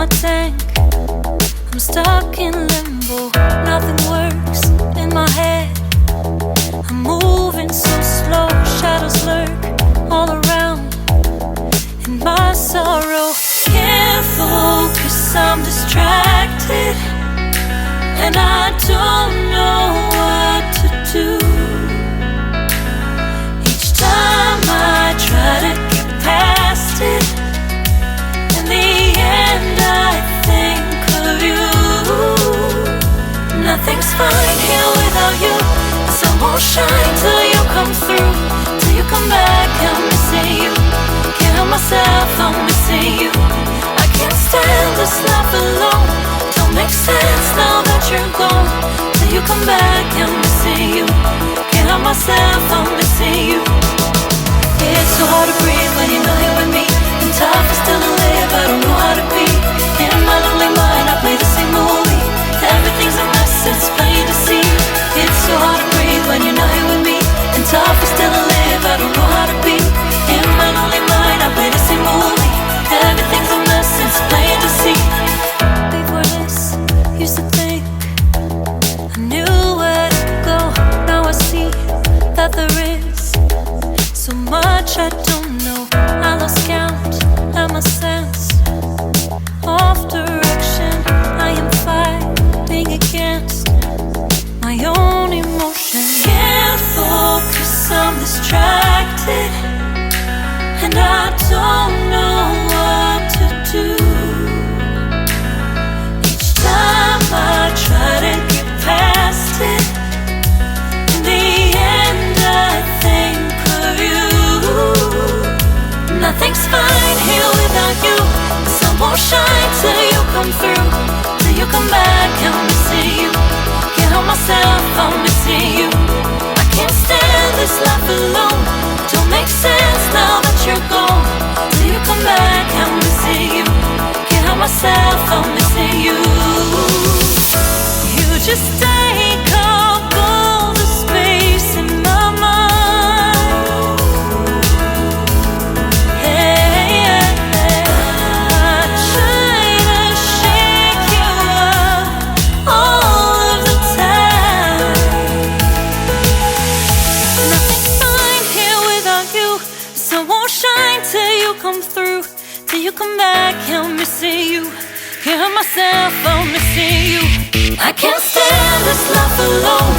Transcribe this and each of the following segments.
my tank. I'm stuck in limbo, nothing works in my head. I'm moving so slow, shadows lurk all around. In my sorrow, can't focus, I'm distracted, and I don't know what to do. Each time I try to get past it, in the end I think of you. Nothing's fine here without you. The sun won't shine till you come through, till you come back. I'm missing you. Can't help myself, I'm missing you. I can't stand this life alone. Don't make sense now that you're gone. Till you come back, I'm missing you. Can't help myself, I'm missing you. It's so hard to breathe when you're not here with me. And tough is still to live, I don't know how to be. In my lonely mind, I play the same movie. Everything's a mess, it's plain to see. It's so hard to breathe when you're not here with me. And tough is still to live, I don't know how to be. In my lonely mind, I play the same movie. Everything's a mess, it's plain to see. Before this, used to think I knew where to go. Now I see that there is so much I don't know. I lost count and my sense of direction. I am fighting against my own emotion. Can't focus, I'm distracted, and I don't know what to do. Each time I try to get past it, in the end I think of you. Nothing's fine here without you. The sun won't shine till you come through, till you come back. I'm missing you. Can't help myself, I'm missing you. I can't stand this life alone. Don't make sense now that you're gone. Till you come back, I'm missing you. Can't help myself, I'm missing you. You just take up all the space in my mind. Hey, I try to shake you up all of the time. Nothing's fine here without you. The sun won't shine till you come through, till you come back. I'm missing you. Can't help myself, I'm missing you. I can't stand this life alone.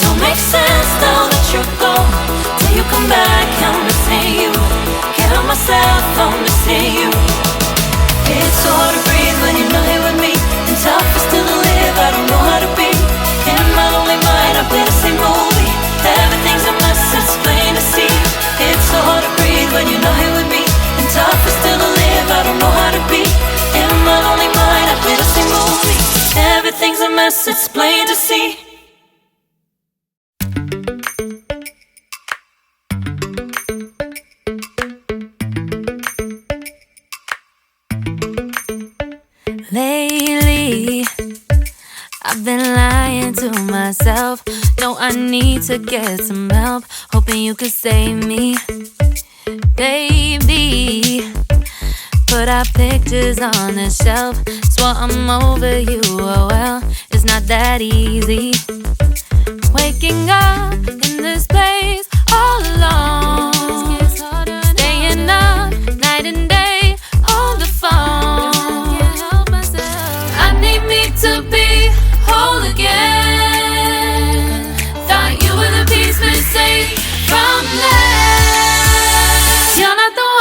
Don't make sense now that you're gone. Till you come back, I'm missing you. Can't help myself, I'm missing you. It's so hard to breathe when you're not here with me. And tough is still to live, I don't know how to be. In my lonely mind, I play the same movie. Everything's a mess, it's plain to see. It's so hard to breathe when you're not here with me. And tough is still to live, I don't know how to be. In my lonely mind, I play the same movie. Everything's a mess, it's plain to see. Lately, I've been lying to myself. Know I need to get some help. Hoping you could save me, baby. Put our pictures on the shelf. Swore I'm over you, oh well, it's not that easy. Waking up in this place all alone. Staying up night and day on the phone. I need me to be whole again. Thought you were the piece missing from left. You're not the one.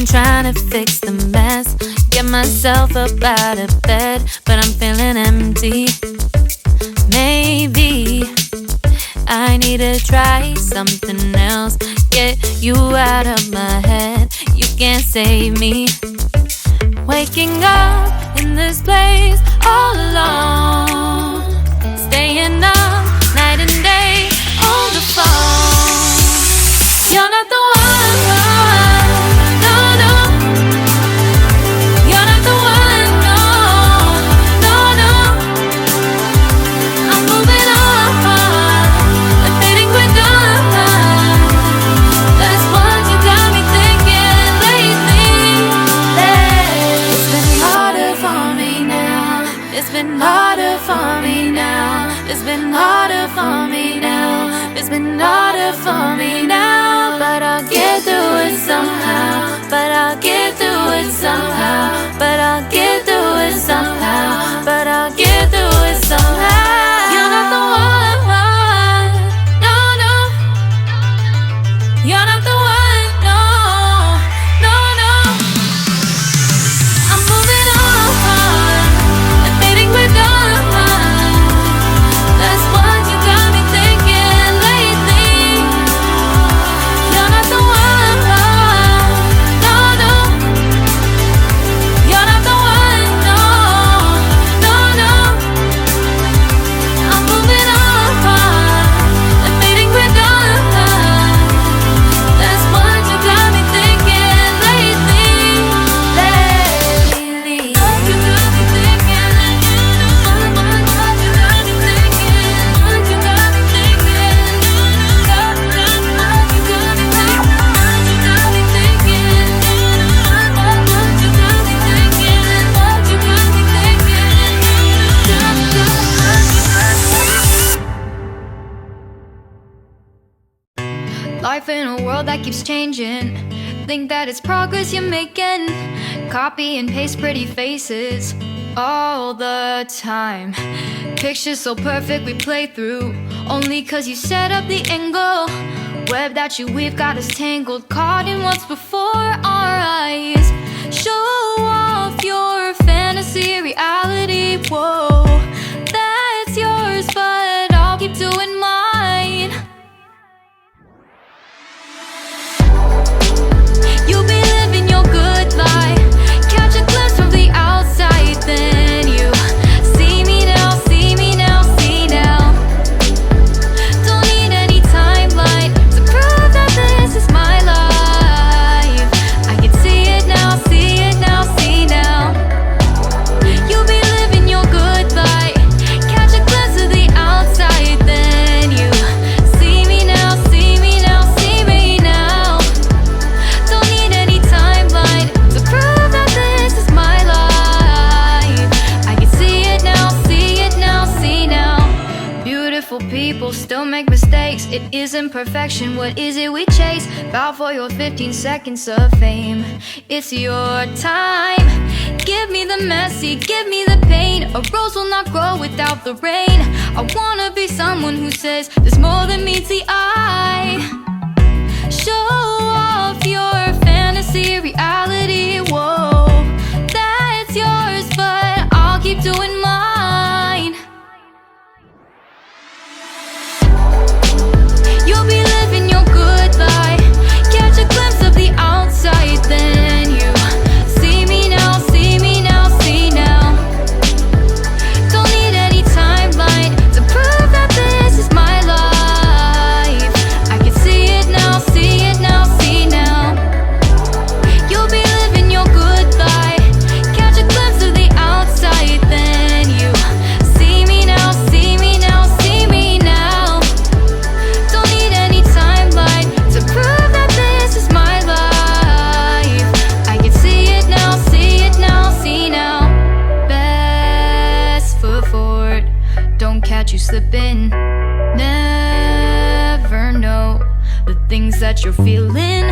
Trying to fix the mess, get myself up out of bed, but I'm feeling empty. Maybe I need to try something else. Get you out of my head, you can't save me. waking up in this place all alone, staying up night and day on the phone. You're not the one, no, no. You're not the one, no, no, no. I'm moving on, I think we're done. That's what you got me thinking lately. It's been harder for me now. It's been harder for me now. It's been harder for me now. It's been harder for me now. But I'll get through it somehow. But I'll get through it somehow. But I'll get through it somehow. But I'll get through it somehow. You're not the one, no, no. You're not the one, no, no, no. I'm moving on, I think we're done. That's what you got me thinking lately. You're not the one, no, no. You're not the one, no, no, no. I'm moving on, I think we're done. That's what you got me thinking lately. What you got me thinking? What you got me thinking? What you got me thinking? What you got me thinking? What you got me thinking? What you got me thinking? What you got me thinking? Life in a world that keeps changing. Think that it's progress you're making. Copy and paste pretty faces all the time. Pictures so perfect we play through, only cause you set up the angle. Web that you weave got us tangled, caught in what's before our eyes. Show off your fantasy reality, whoa. That's yours, but I'll keep doing mine. You'll be living your good life. Catch a glimpse from the outside, then you see me now, see me now, see now. Don't need any timeline to prove that this is my life. I can see it now, see it now, see now. You'll be living your good life. Catch a glimpse of the outside, then you see me now, see me now, see me now. Don't need any timeline to prove that this is my life. I can see it now, see it now, see now. Beautiful people still make mistakes. It isn't perfection, what is it we chase? Bow for your 15 seconds of fame. It's your time. Give me the messy, give me the pain. A rose will not grow without the rain. I wanna be someone who says there's more than meets the eye. Show off your fantasy reality, whoa. That's yours, but I'll keep doing mine. You'll be living your good life. Catch a glimpse of the outside, then you see me now, see me now, see now. Don't need any timeline to prove that this is my life. I can see it now, see it now, see now. You'll be living your good life. Catch a glimpse of the outside, then you see me now, see me now, see me now. Don't need any timeline to prove that this is my life. I can see it now, see it now, see now. Best foot forward, don't catch you slipping. Never know the things that you're feeling.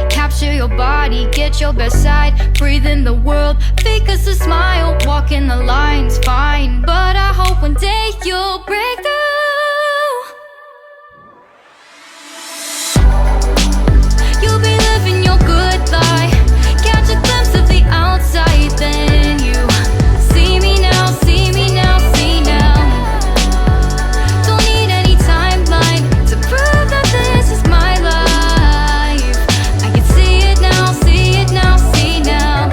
Capture your body, get your best side. Breathe in the world, fake us a smile. Walk in the lines, fine. But I hope one day you'll break through. You'll be living your good life. Catch a glimpse of the outside, then you see me now, see me now, see now. Don't need any timeline to prove that this is my life. I can see it now, see it now, see now.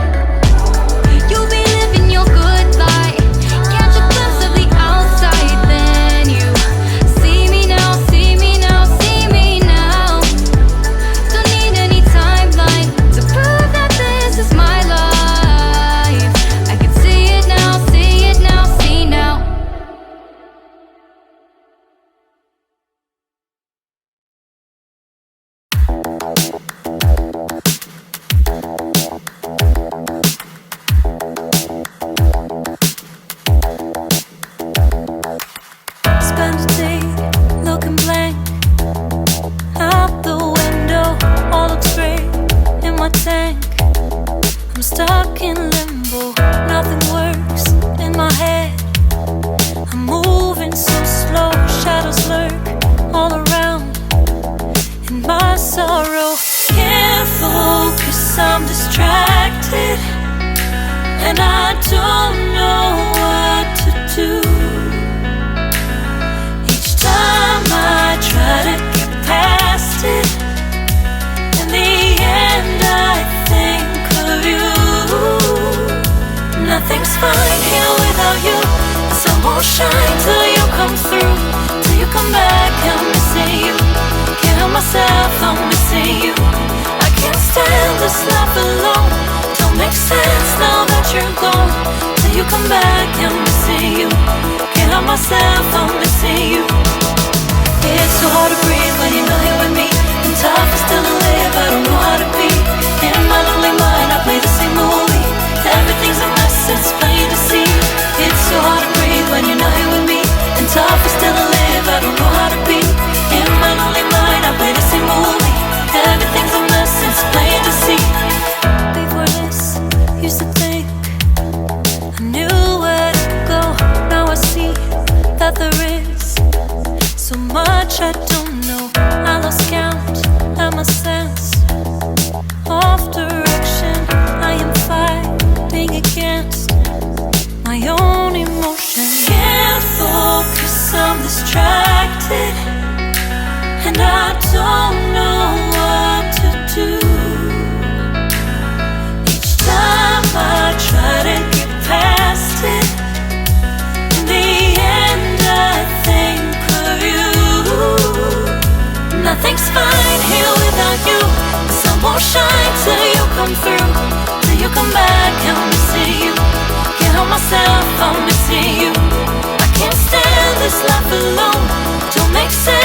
I'm stuck in limbo, nothing works in my head. I'm moving so slow, shadows lurk all around. In my sorrow, can't focus, I'm distracted, and I don't know what to do. Each time I try to get past it, in the end I think of you. Nothing's fine here without you. The sun won't shine till you come through, till you come back. I'm missing you, can't help myself, I'm missing you. I can't stand this life alone, don't make sense now that you're gone. Till you come back, I'm missing you, can't help myself, I'm missing you. It's so hard to breathe when you're not here with me, and tough is still to live, I don't know how to be. In my lonely mind I play the same movie, everything's a mess, it's plain to see. It's so hard to breathe when you're not here with me, and tough is still to live, I don't know how to be. In my lonely mind I play the same movie, everything's a mess, it's plain to see. Before this, used to think I knew where to go. Now I see that there is so much I don't know. I lost count and my sense of direction. I am fighting against my own emotion. Can't focus, I'm distracted, and I don't know what to do. Each time I try to get past it, in the end I think of you. Nothing's fine here without you. The sun won't shine till you come through, till you come back. I'm missing you, can't help myself, I'm missing you. I can't stand this life alone, don't make sense